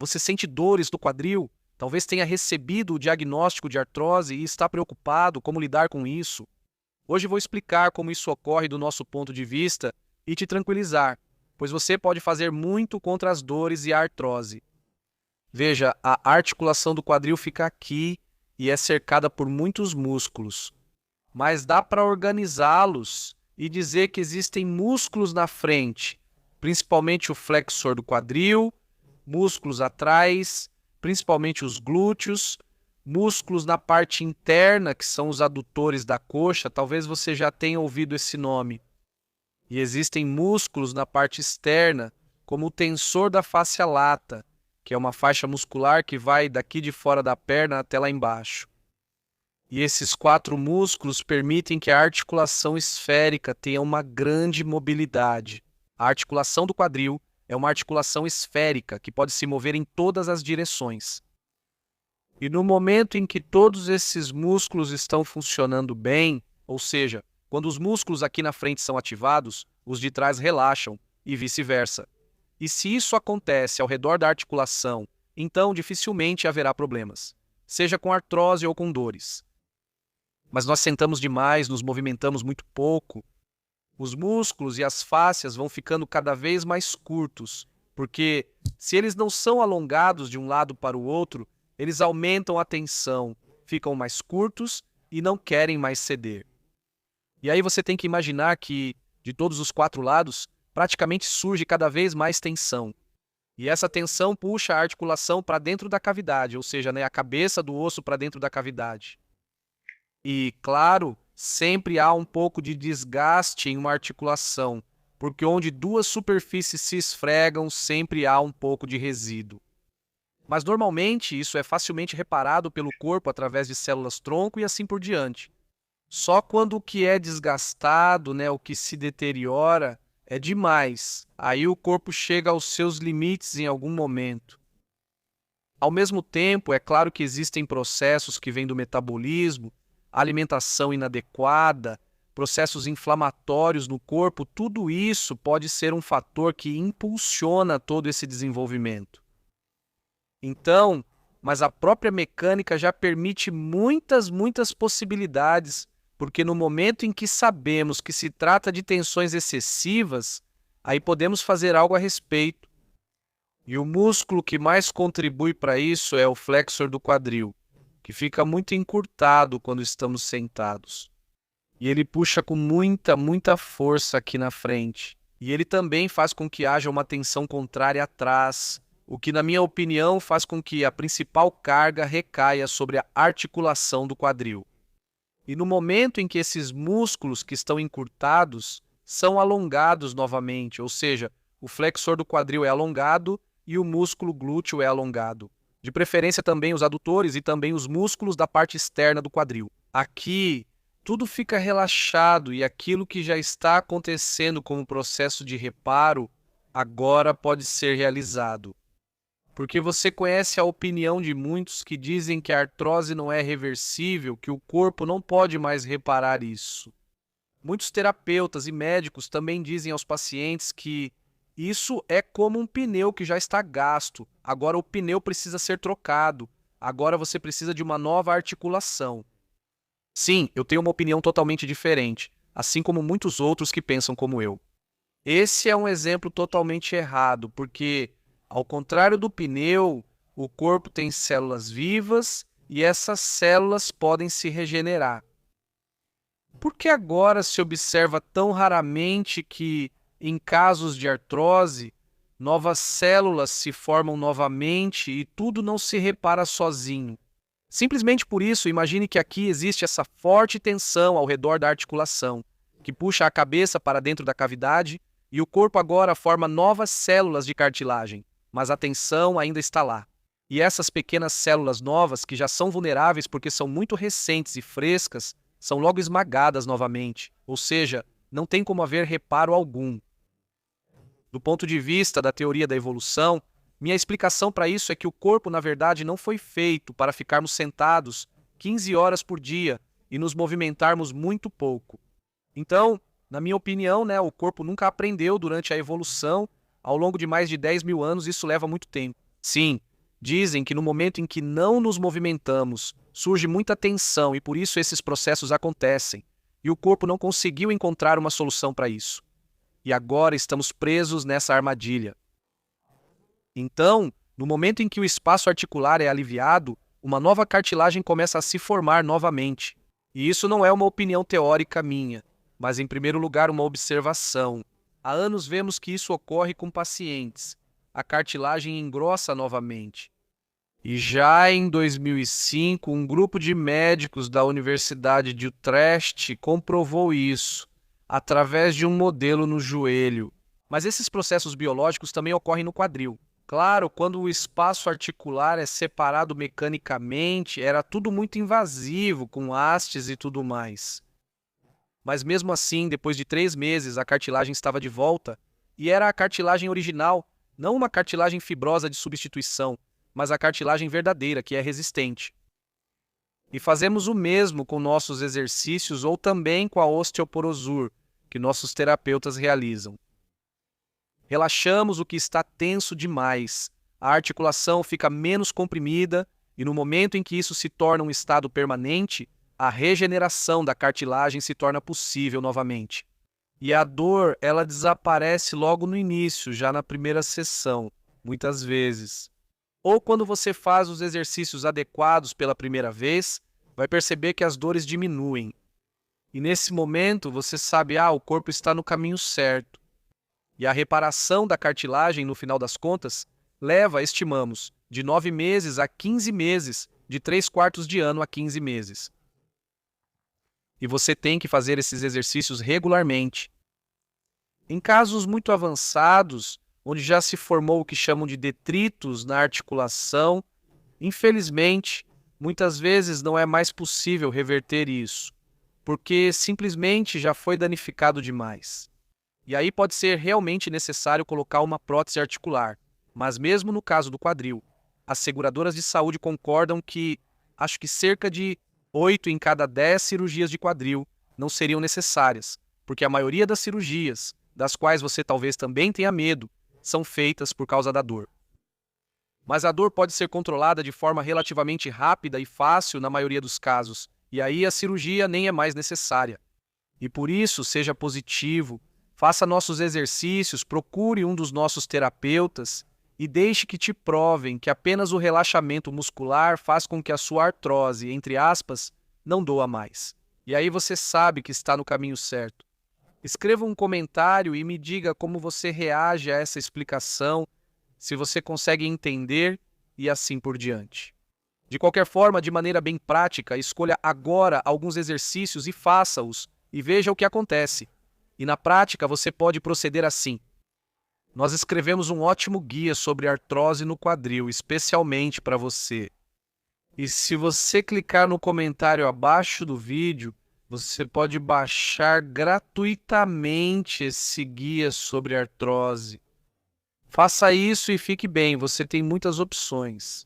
Você sente dores no quadril? Talvez tenha recebido o diagnóstico de artrose e está preocupado como lidar com isso. Hoje vou explicar como isso ocorre do nosso ponto de vista e te tranquilizar, pois você pode fazer muito contra as dores e a artrose. Veja, a articulação do quadril fica aqui e é cercada por muitos músculos, mas dá para organizá-los e dizer que existem músculos na frente, principalmente o flexor do quadril, músculos atrás, principalmente os glúteos, músculos na parte interna, que são os adutores da coxa, talvez você já tenha ouvido esse nome. E existem músculos na parte externa, como o tensor da fáscia lata, que é uma faixa muscular que vai daqui de fora da perna até lá embaixo. E esses 4 músculos permitem que a articulação esférica tenha uma grande mobilidade. A articulação do quadril é uma articulação esférica que pode se mover em todas as direções. E no momento em que todos esses músculos estão funcionando bem, ou seja, quando os músculos aqui na frente são ativados, os de trás relaxam e vice-versa. E se isso acontece ao redor da articulação, então dificilmente haverá problemas, seja com artrose ou com dores. Mas nós sentamos demais, nos movimentamos muito pouco. Os músculos e as fáscias vão ficando cada vez mais curtos, porque se eles não são alongados de um lado para o outro, eles aumentam a tensão, ficam mais curtos e não querem mais ceder. E aí você tem que imaginar que, de todos os 4 lados, praticamente surge cada vez mais tensão. E essa tensão puxa a articulação para dentro da cavidade, ou seja, a cabeça do osso para dentro da cavidade. E, claro, sempre há um pouco de desgaste em uma articulação, porque onde 2 superfícies se esfregam, sempre há um pouco de resíduo. Mas normalmente isso é facilmente reparado pelo corpo através de células-tronco e assim por diante. Só quando o que é desgastado, o que se deteriora, é demais. Aí o corpo chega aos seus limites em algum momento. Ao mesmo tempo, é claro que existem processos que vêm do metabolismo, alimentação inadequada, processos inflamatórios no corpo, tudo isso pode ser um fator que impulsiona todo esse desenvolvimento. Então, mas a própria mecânica já permite muitas possibilidades, porque no momento em que sabemos que se trata de tensões excessivas, aí podemos fazer algo a respeito. E o músculo que mais contribui para isso é o flexor do quadril, que fica muito encurtado quando estamos sentados. E ele puxa com muita força aqui na frente. E ele também faz com que haja uma tensão contrária atrás, o que, na minha opinião, faz com que a principal carga recaia sobre a articulação do quadril. E no momento em que esses músculos que estão encurtados são alongados novamente, ou seja, o flexor do quadril é alongado e o músculo glúteo é alongado. De preferência também os adutores e também os músculos da parte externa do quadril. Aqui, tudo fica relaxado e aquilo que já está acontecendo como processo de reparo, agora pode ser realizado. Porque você conhece a opinião de muitos que dizem que a artrose não é reversível, que o corpo não pode mais reparar isso. Muitos terapeutas e médicos também dizem aos pacientes que isso é como um pneu que já está gasto, agora o pneu precisa ser trocado, agora você precisa de uma nova articulação. Sim, eu tenho uma opinião totalmente diferente, assim como muitos outros que pensam como eu. Esse é um exemplo totalmente errado, porque, ao contrário do pneu, o corpo tem células vivas e essas células podem se regenerar. Por que agora se observa tão raramente que, em casos de artrose, novas células se formam novamente e tudo não se repara sozinho? Simplesmente por isso, imagine que aqui existe essa forte tensão ao redor da articulação, que puxa a cabeça para dentro da cavidade e o corpo agora forma novas células de cartilagem, mas a tensão ainda está lá. E essas pequenas células novas, que já são vulneráveis porque são muito recentes e frescas, são logo esmagadas novamente, ou seja, não tem como haver reparo algum. Do ponto de vista da teoria da evolução, minha explicação para isso é que o corpo, na verdade, não foi feito para ficarmos sentados 15 horas por dia e nos movimentarmos muito pouco. Então, na minha opinião, o corpo nunca aprendeu durante a evolução. Ao longo de mais de 10 mil anos, isso leva muito tempo. Sim, Dizem que no momento em que não nos movimentamos, surge muita tensão e por isso esses processos acontecem, e o corpo não conseguiu encontrar uma solução para isso. E agora estamos presos nessa armadilha. Então, no momento em que o espaço articular é aliviado, uma nova cartilagem começa a se formar novamente. E isso não é uma opinião teórica minha, mas em primeiro lugar uma observação. Há anos vemos que isso ocorre com pacientes. A cartilagem engrossa novamente. E já em 2005, um grupo de médicos da Universidade de Utrecht comprovou isso, através de um modelo no joelho. Mas esses processos biológicos também ocorrem no quadril. Claro, quando o espaço articular é separado mecanicamente, era tudo muito invasivo, com hastes e tudo mais. Mas mesmo assim, depois de 3 meses, a cartilagem estava de volta, e era a cartilagem original, não uma cartilagem fibrosa de substituição, mas a cartilagem verdadeira, que é resistente. E fazemos o mesmo com nossos exercícios ou também com a osteoporosur, que nossos terapeutas realizam. Relaxamos o que está tenso demais, a articulação fica menos comprimida e no momento em que isso se torna um estado permanente, a regeneração da cartilagem se torna possível novamente. E a dor, ela desaparece logo no início, já na primeira sessão, muitas vezes. Ou quando você faz os exercícios adequados pela primeira vez, vai perceber que as dores diminuem. E nesse momento você sabe, o corpo está no caminho certo. E a reparação da cartilagem, no final das contas, leva, estimamos, de 9 meses a 15 meses, de 3/4 de ano a 15 meses. E você tem que fazer esses exercícios regularmente. Em casos muito avançados, onde já se formou o que chamam de detritos na articulação, infelizmente, muitas vezes não é mais possível reverter isso, porque simplesmente já foi danificado demais. E aí pode ser realmente necessário colocar uma prótese articular, mas mesmo no caso do quadril, as seguradoras de saúde concordam que, acho que cerca de 8 em cada 10 cirurgias de quadril não seriam necessárias, porque a maioria das cirurgias, das quais você talvez também tenha medo, são feitas por causa da dor. Mas a dor pode ser controlada de forma relativamente rápida e fácil na maioria dos casos, e aí a cirurgia nem é mais necessária. E por isso, seja positivo, faça nossos exercícios, procure um dos nossos terapeutas e deixe que te provem que apenas o relaxamento muscular faz com que a sua artrose, entre aspas, não doa mais. E aí você sabe que está no caminho certo. Escreva um comentário e me diga como você reage a essa explicação, se você consegue entender e assim por diante. De qualquer forma, de maneira bem prática, escolha agora alguns exercícios e faça-os e veja o que acontece. E na prática você pode proceder assim. Nós escrevemos um ótimo guia sobre artrose no quadril, especialmente para você. E se você clicar no comentário abaixo do vídeo, você pode baixar gratuitamente esse guia sobre artrose. Faça isso e fique bem, você tem muitas opções.